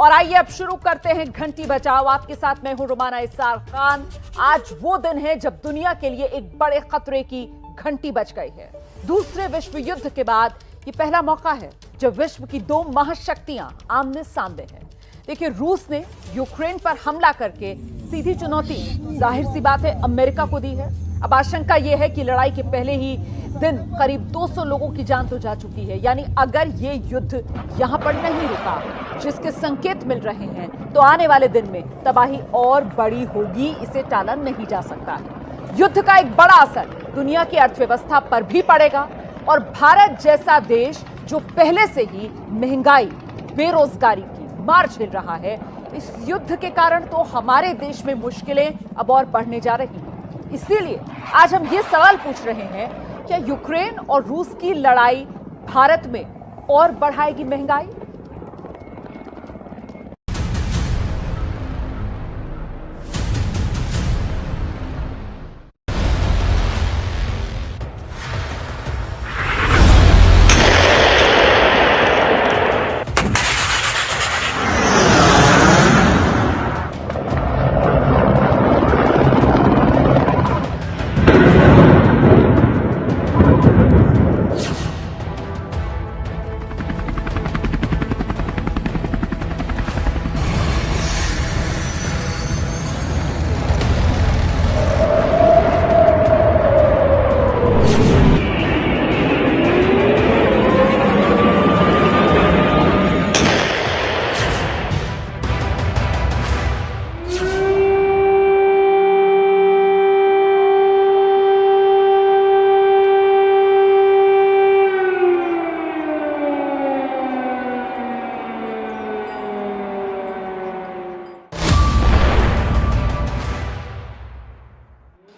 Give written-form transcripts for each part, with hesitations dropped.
और आइए अब शुरू करते हैं घंटी बजाओ। आपके साथ मैं हूं रुमाना इसार खान। आज वो दिन है जब दुनिया के लिए एक बड़े खतरे की घंटी बज गई है। दूसरे विश्व युद्ध के बाद ये पहला मौका है जब विश्व की दो महाशक्तियां आमने सामने हैं। देखिए, रूस ने यूक्रेन पर हमला करके सीधी चुनौती जाहिर सी बात है अमेरिका को दी है। अब आशंका यह है कि लड़ाई के पहले ही दिन करीब 200 लोगों की जान तो जा चुकी है। यानी अगर ये युद्ध यहां पर नहीं रुका, जिसके संकेत मिल रहे हैं, तो आने वाले दिन में तबाही और बड़ी होगी। इसे टाला नहीं जा सकता है। युद्ध का एक बड़ा असर दुनिया की अर्थव्यवस्था पर भी पड़ेगा और भारत जैसा देश जो पहले से ही महंगाई, बेरोजगारी की मार झेल रहा है, इस युद्ध के कारण तो हमारे देश में मुश्किलें अब और बढ़ने जा रही हैं। इसीलिए आज हम ये सवाल पूछ रहे हैं, क्या यूक्रेन और रूस की लड़ाई भारत में और बढ़ाएगी महंगाई?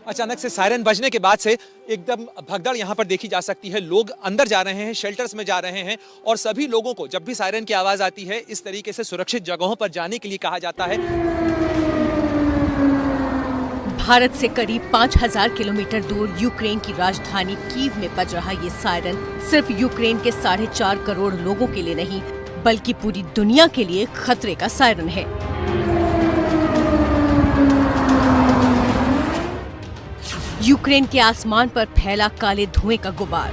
अचानक से सायरन बजने के बाद से एकदम भगदड़ यहाँ पर देखी जा सकती है। लोग अंदर जा रहे हैं, शेल्टर्स में जा रहे हैं और सभी लोगों को जब भी सायरन की आवाज आती है इस तरीके से सुरक्षित जगहों पर जाने के लिए कहा जाता है। भारत से करीब 5000 किलोमीटर दूर यूक्रेन की राजधानी कीव में बज रहा ये सायरन सिर्फ यूक्रेन के 4.5 करोड़ लोगों के लिए नहीं, बल्कि पूरी दुनिया के लिए खतरे का सायरन है। यूक्रेन के आसमान पर फैला काले धुएं का गुबार।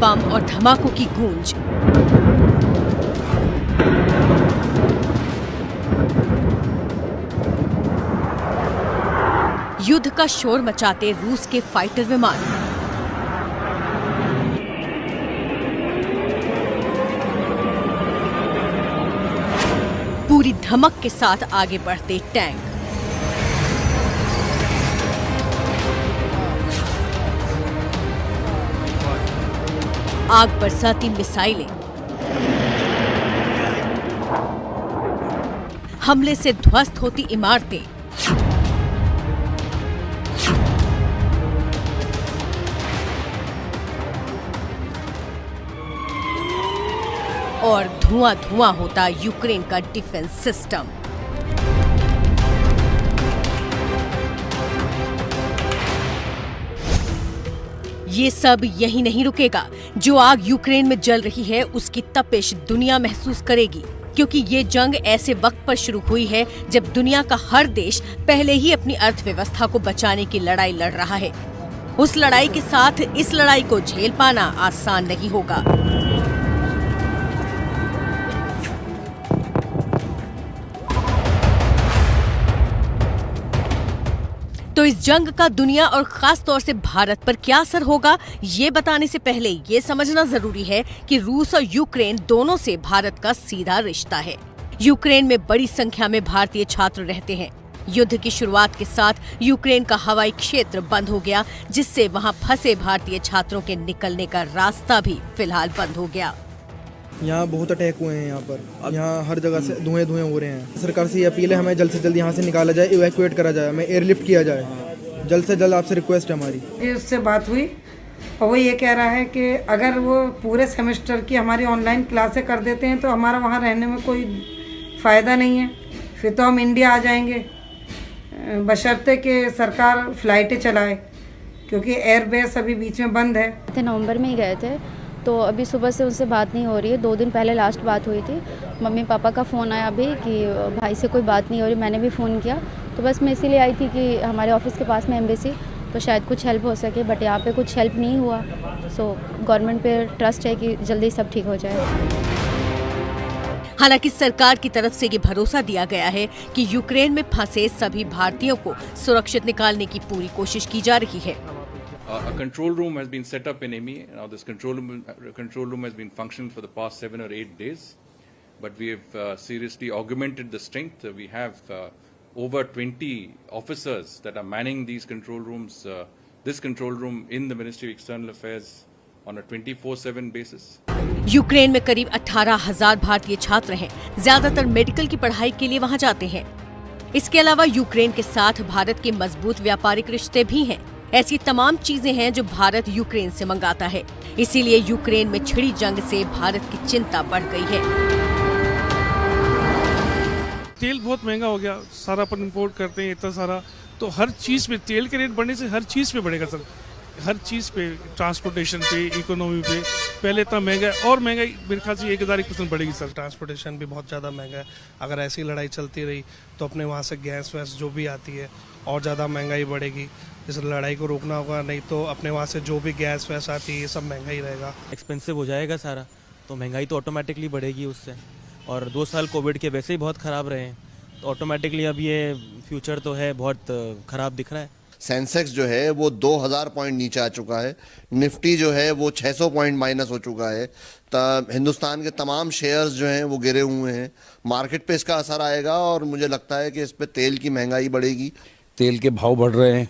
बम और धमाकों की गूंज। युद्ध का शोर मचाते रूस के फाइटर विमान। पूरी धमक के साथ आगे बढ़ते टैंक। आग बरसाती मिसाइलें। हमले से ध्वस्त होती इमारतें। और धुआं धुआं होता यूक्रेन का डिफेंस सिस्टम। ये सब यही नहीं रुकेगा। जो आग यूक्रेन में जल रही है उसकी तपिश दुनिया महसूस करेगी, क्योंकि ये जंग ऐसे वक्त पर शुरू हुई है जब दुनिया का हर देश पहले ही अपनी अर्थव्यवस्था को बचाने की लड़ाई लड़ रहा है। उस लड़ाई के साथ इस लड़ाई को झेल पाना आसान नहीं होगा। तो इस जंग का दुनिया और खास तौर से भारत पर क्या असर होगा, ये बताने से पहले ये समझना जरूरी है कि रूस और यूक्रेन दोनों से भारत का सीधा रिश्ता है। यूक्रेन में बड़ी संख्या में भारतीय छात्र रहते हैं। युद्ध की शुरुआत के साथ यूक्रेन का हवाई क्षेत्र बंद हो गया, जिससे वहां फंसे भारतीय छात्रों के निकलने का रास्ता भी फिलहाल बंद हो गया। यहाँ बहुत अटैक हुए हैं। यहाँ पर अब यहाँ हर जगह से धुएं हो रहे हैं। सरकार से ये अपील है, हमें जल्द से जल्द यहाँ से निकाला जाए, इवैक्यूएट करा जाए, हमें एयरलिफ्ट किया जाए। जल्द से जल्द आपसे रिक्वेस्ट है हमारी। उससे बात हुई और वो ये कह रहा है कि अगर वो पूरे सेमेस्टर की हमारी ऑनलाइन क्लासें कर देते हैं तो हमारा वहाँ रहने में कोई फ़ायदा नहीं है, फिर तो हम इंडिया आ जाएंगे, बशर्ते कि सरकार फ़्लाइटें चलाए। क्योंकि एयरबेस अभी बीच में बंद है। नवंबर में ही गए थे, तो अभी सुबह से उनसे बात नहीं हो रही है। 2 दिन पहले लास्ट बात हुई थी। मम्मी पापा का फ़ोन आया अभी कि भाई से कोई बात नहीं हो रही। मैंने भी फ़ोन किया, तो बस मैं इसीलिए आई थी कि हमारे ऑफिस के पास में एम्बेसी, तो शायद कुछ हेल्प हो सके, बट यहाँ पे कुछ हेल्प नहीं हुआ। सो गवर्नमेंट पे ट्रस्ट है कि जल्दी सब ठीक हो जाए। हालांकि सरकार की तरफ से ये भरोसा दिया गया है कि यूक्रेन में फंसे सभी भारतीयों को सुरक्षित निकालने की पूरी कोशिश की जा रही है। A control room has been set up in EMI. Now this control room has been functioning for the past 7 or 8 days, but we have seriously augmented the strength. We have over 20 officers that are manning these control rooms. This control room in the Ministry of External Affairs on a 24/7 basis. Ukraine में करीब 18,000 भारतीय छात्र हैं। ज्यादातर medical की पढ़ाई के लिए वहां जाते हैं। इसके अलावा यूक्रेन के साथ भारत के मजबूत व्यापारिक रिश्ते भी हैं। ऐसी तमाम चीजें हैं जो भारत यूक्रेन से मंगाता है। इसीलिए यूक्रेन में छिड़ी जंग से भारत की चिंता बढ़ गई है। तेल बहुत महंगा हो गया, सारा अपन इंपोर्ट करते हैं इतना सारा, तो हर चीज़ पे तेल के रेट बढ़ने से हर चीज़ पे बढ़ेगा सर। हर चीज़ पे, ट्रांसपोर्टेशन पे, इकोनॉमी पे पहले इतना महंगा है और महंगाई मेरे ख्याल से 1,000% बढ़ेगी सर। ट्रांसपोर्टेशन भी बहुत ज़्यादा महंगा है। अगर ऐसी लड़ाई चलती रही तो अपने वहाँ से गैस वैस जो भी आती है और ज़्यादा महंगाई बढ़ेगी। इस लड़ाई को रोकना होगा, नहीं तो अपने वहाँ से जो भी गैस वैस आती है ये सब महंगा ही रहेगा। एक्सपेंसिव हो जाएगा सारा, तो महंगाई तो ऑटोमेटिकली बढ़ेगी उससे। और 2 साल कोविड के वैसे ही बहुत ख़राब रहे हैं, तो ऑटोमेटिकली अब ये फ्यूचर तो है बहुत ख़राब दिख रहा है। सेंसेक्स जो है वो 2,000 पॉइंट नीचे आ चुका है। निफ्टी जो है वो 600 पॉइंट माइनस हो चुका है। हिंदुस्तान के तमाम शेयर्स जो हैं वो गिरे हुए हैं। मार्केट पे इसका असर आएगा और मुझे लगता है कि इस पे तेल की महंगाई बढ़ेगी। तेल के भाव बढ़ रहे हैं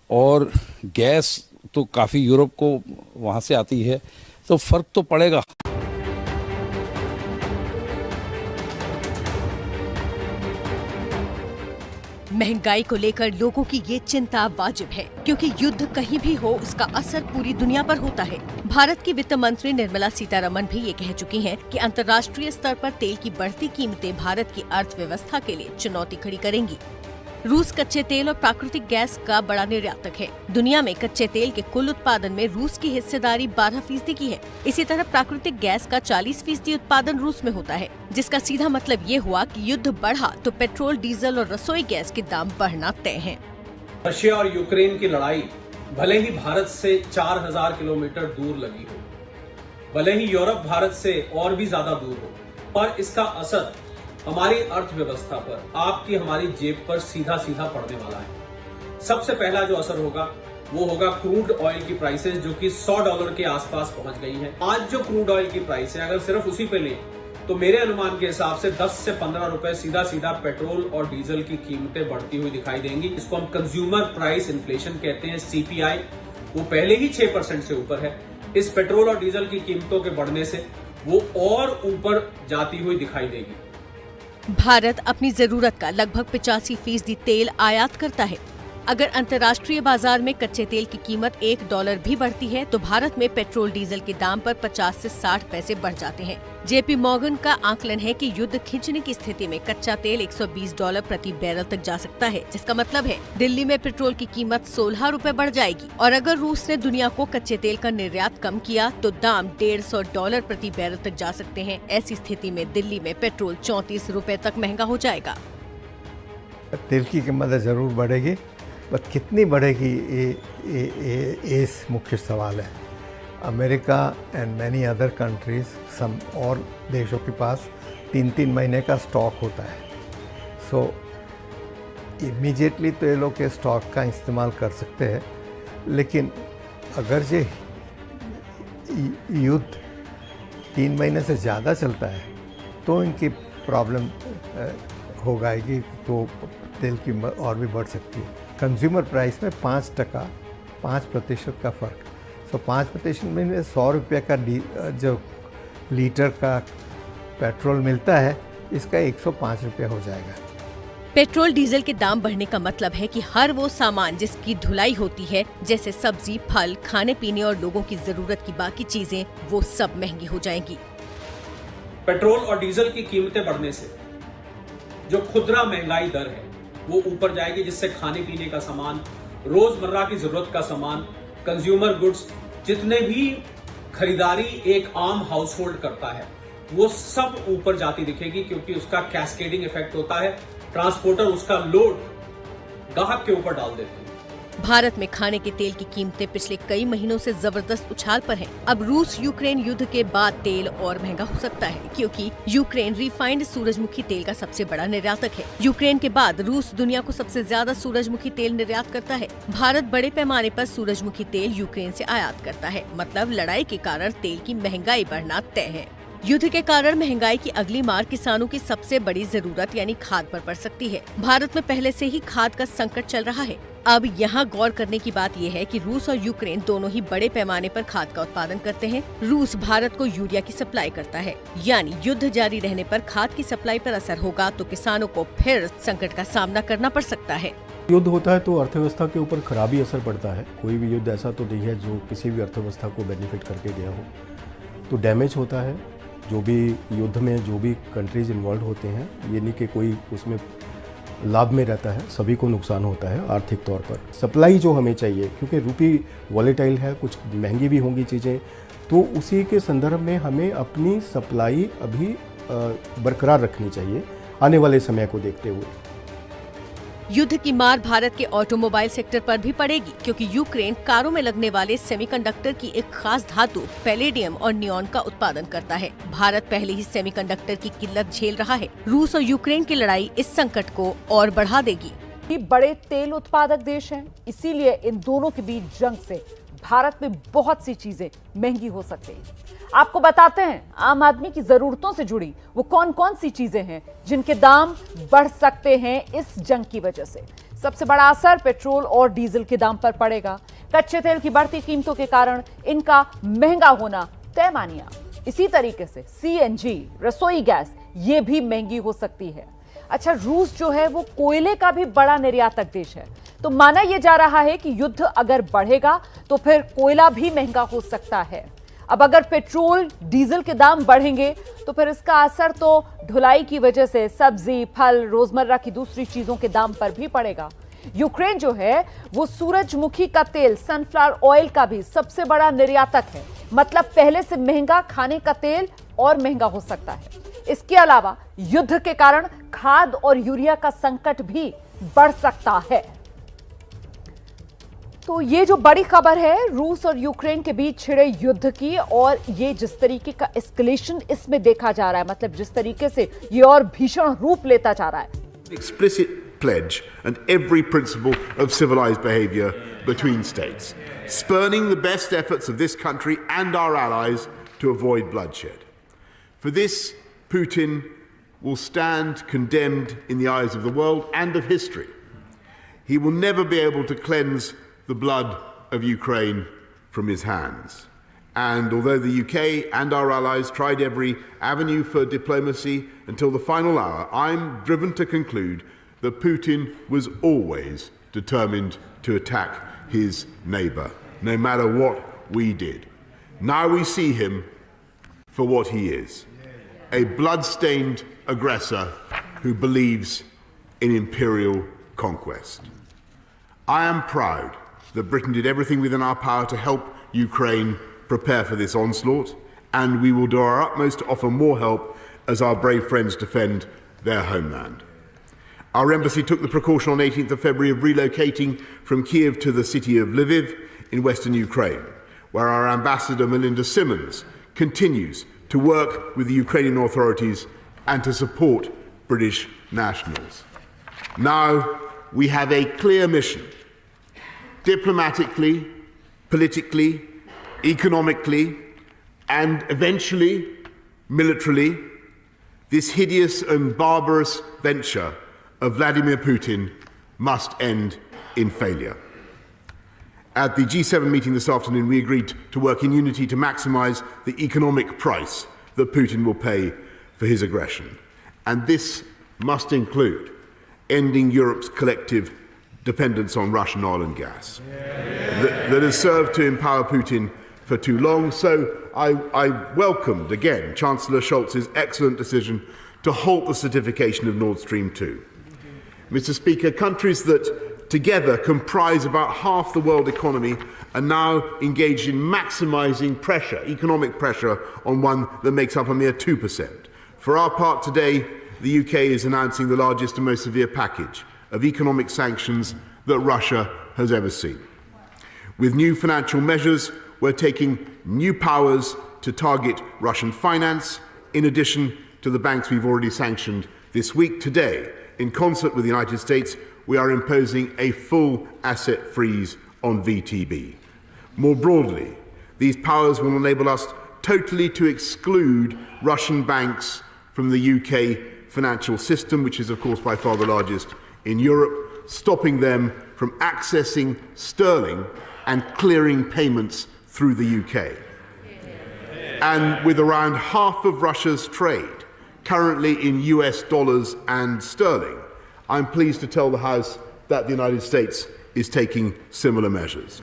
और गैस तो काफ़ी यूरोप को वहाँ से आती है, तो फ़र्क तो पड़ेगा। महंगाई को लेकर लोगों की ये चिंता वाजिब है, क्योंकि युद्ध कहीं भी हो उसका असर पूरी दुनिया पर होता है। भारत की वित्त मंत्री निर्मला सीतारमण भी ये कह चुकी हैं कि अंतर्राष्ट्रीय स्तर पर तेल की बढ़ती कीमतें भारत की अर्थव्यवस्था के लिए चुनौती खड़ी करेंगी। रूस कच्चे तेल और प्राकृतिक गैस का बड़ा निर्यातक है। दुनिया में कच्चे तेल के कुल उत्पादन में रूस की हिस्सेदारी 12% की है। इसी तरह प्राकृतिक गैस का 40% उत्पादन रूस में होता है, जिसका सीधा मतलब ये हुआ कि युद्ध बढ़ा तो पेट्रोल, डीजल और रसोई गैस के दाम बढ़ना तय हैं। रशिया और यूक्रेन की लड़ाई भले ही भारत से 4,000 किलोमीटर दूर लगी हो, भले ही यूरोप भारत से और भी ज्यादा दूर हो, पर इसका असर हमारी अर्थव्यवस्था पर, आपकी हमारी जेब पर सीधा सीधा पड़ने वाला है। सबसे पहला जो असर होगा वो होगा क्रूड ऑयल की प्राइसेस, जो कि $100 के आसपास पहुंच गई है। आज जो क्रूड ऑयल की प्राइस है, अगर सिर्फ उसी पे लें तो मेरे अनुमान के हिसाब से 10 से 15 रुपए सीधा सीधा पेट्रोल और डीजल की कीमतें बढ़ती हुई दिखाई देंगी। इसको हम कंज्यूमर प्राइस इन्फ्लेशन कहते हैं, CPI। वो पहले ही 6% से ऊपर है। इस पेट्रोल और डीजल की कीमतों के बढ़ने से वो और ऊपर जाती हुई दिखाई देगी। भारत अपनी जरूरत का लगभग 85% तेल आयात करता है। अगर अंतर्राष्ट्रीय बाजार में कच्चे तेल की कीमत $1 भी बढ़ती है तो भारत में पेट्रोल डीजल के दाम पर 50 से 60 पैसे बढ़ जाते हैं। JP मॉर्गन का आकलन है कि युद्ध खींचने की स्थिति में कच्चा तेल $120 प्रति बैरल तक जा सकता है, जिसका मतलब है दिल्ली में पेट्रोल की कीमत ₹16 बढ़ जाएगी। और अगर रूस ने दुनिया को कच्चे तेल का निर्यात कम किया तो दाम $150 प्रति बैरल तक जा सकते हैं। ऐसी स्थिति में दिल्ली में पेट्रोल ₹34 तक महंगा हो जाएगा। तेल की कीमत जरूर बढ़ेगी, पर कितनी बढ़ेगी ये मुख्य सवाल है। America and many other countries, some और देशों के पास 3-3 महीने का स्टॉक होता है। सो इमीडिएटली तो ये लोग के स्टॉक का इस्तेमाल कर सकते हैं, लेकिन अगर ये युद्ध 3 महीने से ज़्यादा चलता है तो इनकी प्रॉब्लम हो जाएगी, तो तेल की और भी बढ़ सकती है। कंज्यूमर प्राइस में 5% का फ़र्क, तो 5% में ₹100 का जो लीटर का पेट्रोल मिलता है, इसका ₹105 हो जाएगा। पेट्रोल डीजल के दाम बढ़ने का मतलब है कि हर वो सामान जिसकी धुलाई होती है, जैसे सब्जी, फल, खाने पीने और लोगों की जरूरत की बाकी चीजें, वो सब महंगी हो जाएंगी। पेट्रोल और डीजल की कीमतें बढ़ने से जो खुदरा महंगाई दर है वो ऊपर जाएगी, जिससे खाने पीने का सामान रोजमर्रा की जरूरत का सामान, कंज्यूमर गुड्स, जितने भी खरीदारी एक आम हाउस होल्ड करता है वो सब ऊपर जाती दिखेगी, क्योंकि उसका कैस्केडिंग इफेक्ट होता है। ट्रांसपोर्टर उसका लोड ग्राहक के ऊपर डाल देते हैं। भारत में खाने के तेल की कीमतें पिछले कई महीनों से जबरदस्त उछाल पर हैं। अब रूस यूक्रेन युद्ध के बाद तेल और महंगा हो सकता है, क्योंकि यूक्रेन रिफाइंड सूरजमुखी तेल का सबसे बड़ा निर्यातक है। यूक्रेन के बाद रूस दुनिया को सबसे ज्यादा सूरजमुखी तेल निर्यात करता है। भारत बड़े पैमाने पर सूरजमुखी तेल यूक्रेन से आयात करता है। मतलब लड़ाई के कारण तेल की महंगाई बढ़ना तय है। युद्ध के कारण महंगाई की अगली मार किसानों की सबसे बड़ी जरूरत यानी खाद पर पड़ सकती है। भारत में पहले से ही खाद का संकट चल रहा है। अब यहाँ गौर करने की बात यह है कि रूस और यूक्रेन दोनों ही बड़े पैमाने पर खाद का उत्पादन करते हैं। रूस भारत को यूरिया की सप्लाई करता है, यानी युद्ध जारी रहने पर खाद की सप्लाई पर असर होगा तो किसानों को फिर संकट का सामना करना पड़ सकता है। युद्ध होता है तो अर्थव्यवस्था के ऊपर खराबी असर पड़ता है। कोई भी युद्ध ऐसा तो नहीं है जो किसी भी अर्थव्यवस्था को बेनिफिट करके गया हो, तो डैमेज होता है। जो भी युद्ध में जो भी कंट्रीज इन्वॉल्व होते हैं, ये नहीं कि कोई उसमें लाभ में रहता है, सभी को नुकसान होता है आर्थिक तौर पर। सप्लाई जो हमें चाहिए, क्योंकि रुपी वॉलेटाइल है, कुछ महंगी भी होंगी चीज़ें, तो उसी के संदर्भ में हमें अपनी सप्लाई अभी बरकरार रखनी चाहिए आने वाले समय को देखते हुए। युद्ध की मार भारत के ऑटोमोबाइल सेक्टर पर भी पड़ेगी, क्योंकि यूक्रेन कारों में लगने वाले सेमीकंडक्टर की एक खास धातु पैलेडियम और नियॉन का उत्पादन करता है। भारत पहले ही सेमीकंडक्टर की किल्लत झेल रहा है। रूस और यूक्रेन की लड़ाई इस संकट को और बढ़ा देगी। ये बड़े तेल उत्पादक देश हैं, इसीलिए इन दोनों के बीच जंग से भारत में बहुत सी चीजें महंगी हो सकती हैं। आपको बताते हैं आम आदमी की जरूरतों से जुड़ी वो कौन कौन सी चीजें हैं जिनके दाम बढ़ सकते हैं इस जंग की वजह से। सबसे बड़ा असर पेट्रोल और डीजल के दाम पर पड़ेगा। कच्चे तेल की बढ़ती कीमतों के कारण इनका महंगा होना तय मानिए। इसी तरीके से सीएनजी, रसोई गैस, ये भी महंगी हो सकती है। अच्छा, रूस जो है वो कोयले का भी बड़ा निर्यातक देश है, तो माना यह जा रहा है कि युद्ध अगर बढ़ेगा तो फिर कोयला भी महंगा हो सकता है। अब अगर पेट्रोल डीजल के दाम बढ़ेंगे तो फिर इसका असर तो ढुलाई की वजह से सब्जी, फल, रोजमर्रा की दूसरी चीजों के दाम पर भी पड़ेगा। यूक्रेन जो है वो सूरजमुखी का तेल, सनफ्लावर ऑयल का भी सबसे बड़ा निर्यातक है। मतलब पहले से महंगा खाने का तेल और महंगा हो सकता है। इसके अलावा युद्ध के कारण खाद और यूरिया का संकट भी बढ़ सकता है। तो ये जो बड़ी खबर है रूस और यूक्रेन के बीच छिड़े युद्ध की, और ये जिस तरीके का एस्केलेशन इसमें देखा जा रहा है, मतलब जिस तरीके से ये और भीषण रूप लेता जा रहा है। Explicit pledge and every principle of civilized behavior between states, spurning the best efforts of this country and our allies to avoid bloodshed. For this, Putin will stand condemned in the eyes of the world and of history. He will never be able to cleanse the blood of Ukraine from his hands. And although the UK and our allies tried every avenue for diplomacy until the final hour, I'm driven to conclude that Putin was always determined to attack his neighbour, no matter what we did. Now we see him for what he is, a blood-stained aggressor who believes in imperial conquest. I am proud that Britain did everything within our power to help Ukraine prepare for this onslaught, and we will do our utmost to offer more help as our brave friends defend their homeland. Our embassy took the precaution on 18th of February of relocating from Kiev to the city of Lviv in western Ukraine, where our ambassador Melinda Simmons continues to work with the Ukrainian authorities and to support British nationals. Now we have a clear mission. Diplomatically, politically, economically, and eventually militarily, this hideous and barbarous venture of Vladimir Putin must end in failure. At the G7 meeting this afternoon, we agreed to work in unity to maximize the economic price that Putin will pay for his aggression. And this must include ending Europe's collective dependence on Russian oil and gas that has served to empower Putin for too long. So I welcomed, again, Chancellor Scholz's excellent decision to halt the certification of Nord Stream 2. Mr. Speaker, countries that together comprise about half the world economy, are now engaged in maximizing pressure, economic pressure, on one that makes up a mere 2%. For our part today, the UK is announcing the largest and most severe package of economic sanctions that Russia has ever seen. With new financial measures, we're taking new powers to target Russian finance, in addition to the banks we've already sanctioned this week. Today, in concert with the United States, we are imposing a full asset freeze on VTB. More broadly, these powers will enable us totally to exclude Russian banks from the UK financial system, which is, of course, by far the largest in Europe, stopping them from accessing sterling and clearing payments through the UK. And with around half of Russia's trade currently in US dollars and sterling, I'm pleased to tell the House that the United States is taking similar measures.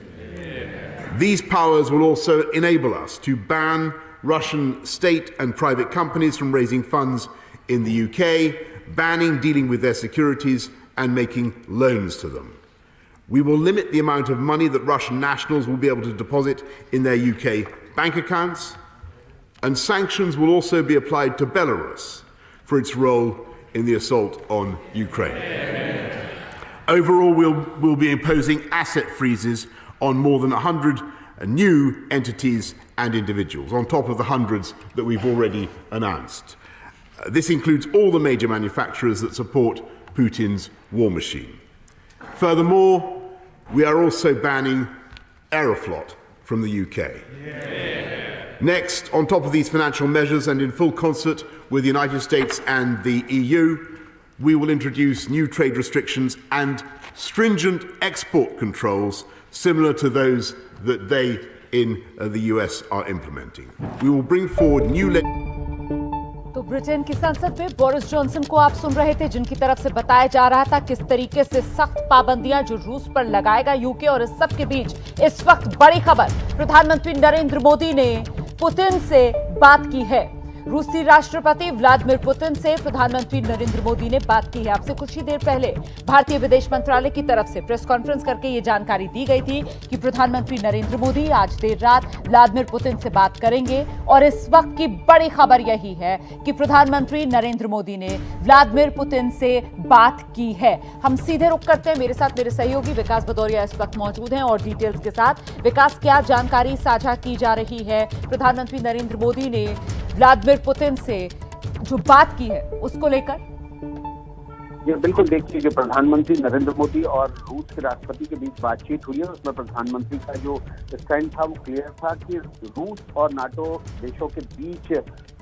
These powers will also enable us to ban Russian state and private companies from raising funds in the UK, banning dealing with their securities and making loans to them. We will limit the amount of money that Russian nationals will be able to deposit in their UK bank accounts, and sanctions will also be applied to Belarus for its role in the assault on Ukraine. Overall, we'll be imposing asset freezes on more than 100 new entities and individuals, on top of the hundreds that we've already announced. This includes all the major manufacturers that support Putin's war machine. Furthermore, we are also banning Aeroflot from the UK. Next, on top of these financial measures and in full concert with the United States and the EU, we will introduce new trade restrictions and stringent export controls similar to those that they in the US are implementing. We will bring forward new तो Britain की संसद में Boris Johnson को आप सुन रहे थे, जिनकी तरफ से बताया जा रहा था किस तरीके से सख्त पाबंदियां जो रूस पर लगाएगा यूके। और इस सब के बीच इस वक्त बड़ी खबर, प्रधानमंत्री नरेंद्र मोदी ने पुतिन से बात की है। रूसी राष्ट्रपति व्लादिमीर पुतिन से प्रधानमंत्री नरेंद्र मोदी ने बात की है। आपसे कुछ ही देर पहले भारतीय विदेश मंत्रालय की तरफ से प्रेस कॉन्फ्रेंस करके ये जानकारी दी गई थी कि प्रधानमंत्री नरेंद्र मोदी आज देर रात व्लादिमीर पुतिन से बात करेंगे। और इस वक्त की बड़ी खबर यही है कि प्रधानमंत्री नरेंद्र मोदी ने व्लादिमीर पुतिन से बात की है। हम सीधे रुख करते हैं, मेरे साथ मेरे सहयोगी विकास भदौरिया इस वक्त मौजूद हैं और डिटेल्स के साथ। विकास, क्या जानकारी साझा की जा रही है? प्रधानमंत्री नरेंद्र मोदी ने व्लादिमीर पुतिन से जो बात की है उसको लेकर। ये बिल्कुल देखिए, जो प्रधानमंत्री नरेंद्र मोदी और रूस के राष्ट्रपति के बीच बातचीत हुई है उसमें प्रधानमंत्री का जो स्टैंड था वो क्लियर था कि रूस और नाटो देशों के बीच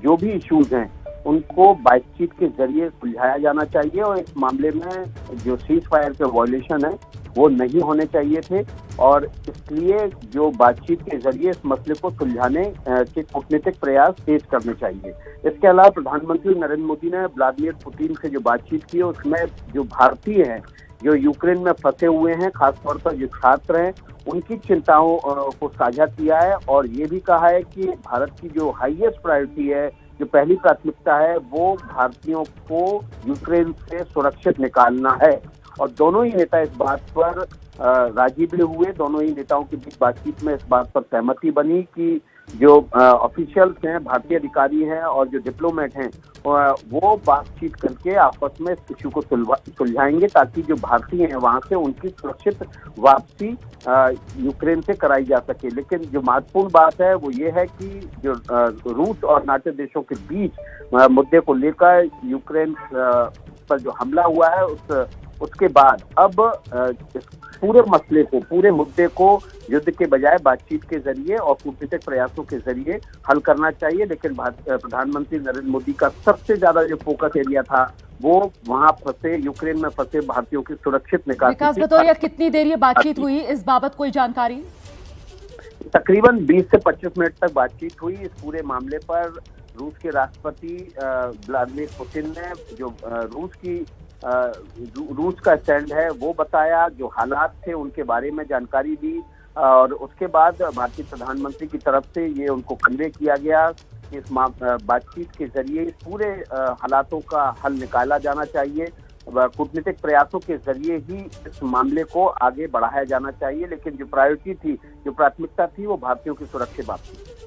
जो भी इश्यूज हैं उनको बातचीत के जरिए सुलझाया जाना चाहिए और इस मामले में जो सीज फायर के वायलेशन है वो नहीं होने चाहिए थे और इसलिए जो बातचीत के जरिए इस मसले को सुलझाने के कूटनीतिक प्रयास तेज करने चाहिए। इसके अलावा प्रधानमंत्री नरेंद्र मोदी ने व्लादिमीर पुतिन से जो बातचीत की उसमें जो भारतीय हैं जो यूक्रेन में फंसे हुए हैं, खासतौर पर जो छात्र हैं, उनकी चिंताओं को साझा किया है और ये भी कहा है कि भारत की जो हाईएस्ट प्रायोरिटी है, जो पहली प्राथमिकता है, वो भारतीयों को यूक्रेन से सुरक्षित निकालना है। और दोनों ही नेता इस बात पर राजी भी हुए। दोनों ही नेताओं के बीच बातचीत में इस बात पर सहमति बनी कि जो ऑफिशियल्स हैं, भारतीय अधिकारी हैं और जो डिप्लोमेट हैं वो बातचीत करके आपस में इस इश्यू को सुलझाएंगे ताकि जो भारतीय हैं वहां से उनकी सुरक्षित वापसी यूक्रेन से कराई जा सके। लेकिन जो महत्वपूर्ण बात है वो ये है कि जो रूस और नाटो देशों के बीच मुद्दे को लेकर यूक्रेन पर जो हमला हुआ है उसके बाद अब इस पूरे मसले को, पूरे मुद्दे को युद्ध के बजाय बातचीत के जरिए और कूटनीतिक प्रयासों के जरिए हल करना चाहिए। लेकिन प्रधानमंत्री नरेंद्र मोदी का सबसे ज्यादा जो फोकस एरिया था वो वहां फंसे, यूक्रेन में फंसे भारतीयों की सुरक्षित निकासी। विकास भदौरिया, कितनी देर ये बातचीत हुई, इस बाबत कोई जानकारी? तकरीबन 20 से 25 मिनट तक बातचीत हुई इस पूरे मामले पर। रूस के राष्ट्रपति व्लादिमीर पुतिन ने जो रूस का स्टैंड है वो बताया, जो हालात थे उनके बारे में जानकारी दी और उसके बाद भारतीय प्रधानमंत्री की तरफ से ये उनको कन्वे किया गया कि इस बातचीत के जरिए इस पूरे हालातों का हल निकाला जाना चाहिए। कूटनीतिक प्रयासों के जरिए ही इस मामले को आगे बढ़ाया जाना चाहिए, लेकिन जो प्रायोरिटी थी, जो प्राथमिकता थी, वो भारतीयों की सुरक्षित बात थी।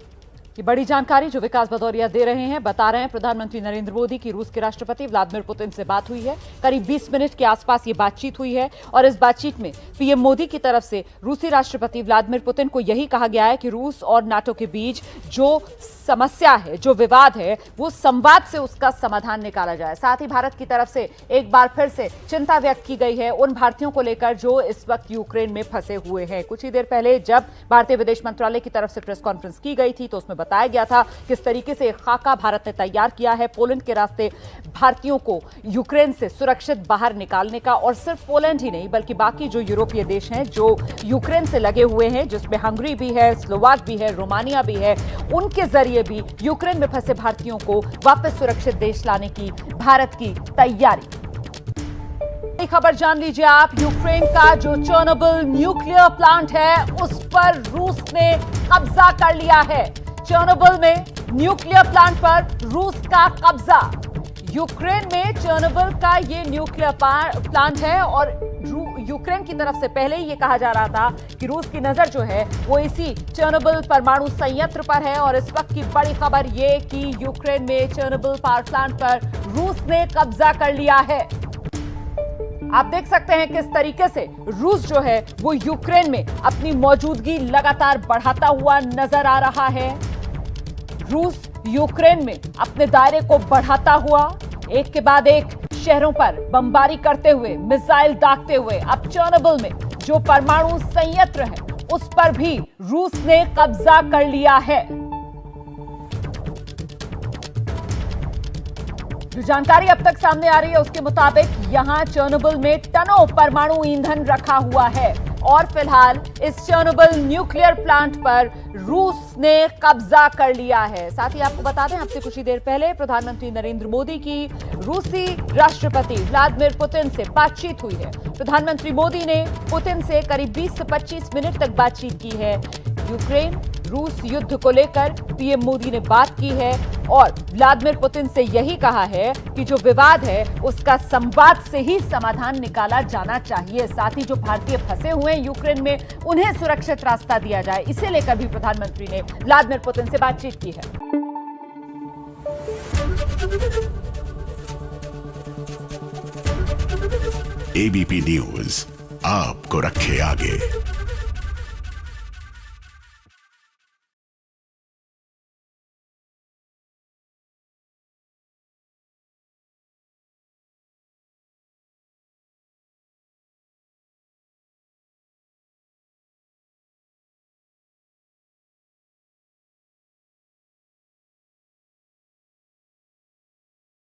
ये बड़ी जानकारी जो विकास भदौरिया दे रहे हैं, बता रहे हैं प्रधानमंत्री नरेंद्र मोदी की रूस के राष्ट्रपति व्लादिमीर पुतिन से बात हुई है। करीब 20 मिनट के आसपास ये बातचीत हुई है और इस बातचीत में पीएम मोदी की तरफ से रूसी राष्ट्रपति व्लादिमीर पुतिन को यही कहा गया है कि रूस और नाटो के बीच जो समस्या है, जो विवाद है, वो संवाद से उसका समाधान निकाला जाए। साथ ही भारत की तरफ से एक बार फिर से चिंता व्यक्त की गई है उन भारतीयों को लेकर जो इस वक्त यूक्रेन में फंसे हुए हैं। कुछ ही देर पहले जब भारतीय विदेश मंत्रालय की तरफ से प्रेस कॉन्फ्रेंस की गई थी तो उसमें बताया गया था किस तरीके से खाका भारत ने तैयार किया है पोलैंड के रास्ते भारतीयों को यूक्रेन से सुरक्षित बाहर निकालने का। और सिर्फ पोलैंड ही नहीं बल्कि बाकी जो यूरोपीय देश हैं जो यूक्रेन से लगे हुए हैं, जिसमें हंगरी भी है, स्लोवाक भी है, रोमानिया भी है, उनके जरिए भी यूक्रेन में फंसे भारतीयों को वापस सुरक्षित देश लाने की भारत की तैयारी। खबर जान लीजिए आप, यूक्रेन का जो चर्नोबिल न्यूक्लियर प्लांट है उस पर रूस ने कब्जा कर लिया है। चर्नोबिल में न्यूक्लियर प्लांट पर रूस का कब्जा। यूक्रेन में चर्नोबिल का ये न्यूक्लियर प्लांट है और यूक्रेन की तरफ से पहले ही ये कहा जा रहा था कि रूस की नजर जो है वो इसी चर्नोबिल परमाणु संयंत्र पर है। और इस वक्त की बड़ी खबर ये कि यूक्रेन में चर्नोबिल पावर प्लांट पर रूस ने कब्जा कर लिया है। आप देख सकते हैं किस तरीके से रूस जो है वो यूक्रेन में अपनी मौजूदगी लगातार बढ़ाता हुआ नजर आ रहा है। रूस यूक्रेन में अपने दायरे को बढ़ाता हुआ एक के बाद एक शहरों पर बमबारी करते हुए, मिसाइल दागते हुए अब चर्नोबिल में जो परमाणु संयंत्र है उस पर भी रूस ने कब्जा कर लिया है। जो जानकारी अब तक सामने आ रही है उसके मुताबिक यहां चर्नोबिल में टनों परमाणु ईंधन रखा हुआ है और फिलहाल इस चर्नोबिल न्यूक्लियर प्लांट पर रूस ने कब्जा कर लिया है। साथ ही आपको बता दें, अब से कुछ ही देर पहले प्रधानमंत्री नरेंद्र मोदी की रूसी राष्ट्रपति व्लादिमीर पुतिन से बातचीत हुई है। प्रधानमंत्री मोदी ने पुतिन से करीब 20 से 25 मिनट तक बातचीत की है। यूक्रेन रूस युद्ध को लेकर पीएम मोदी ने बात की है और व्लादिमीर पुतिन से यही कहा है कि जो विवाद है उसका संवाद से ही समाधान निकाला जाना चाहिए। साथ ही जो भारतीय फंसे हुए हैं यूक्रेन में उन्हें सुरक्षित रास्ता दिया जाए, इसे लेकर भी प्रधानमंत्री ने व्लादिमीर पुतिन से बातचीत की है। एबीपी न्यूज आपको रखे आगे।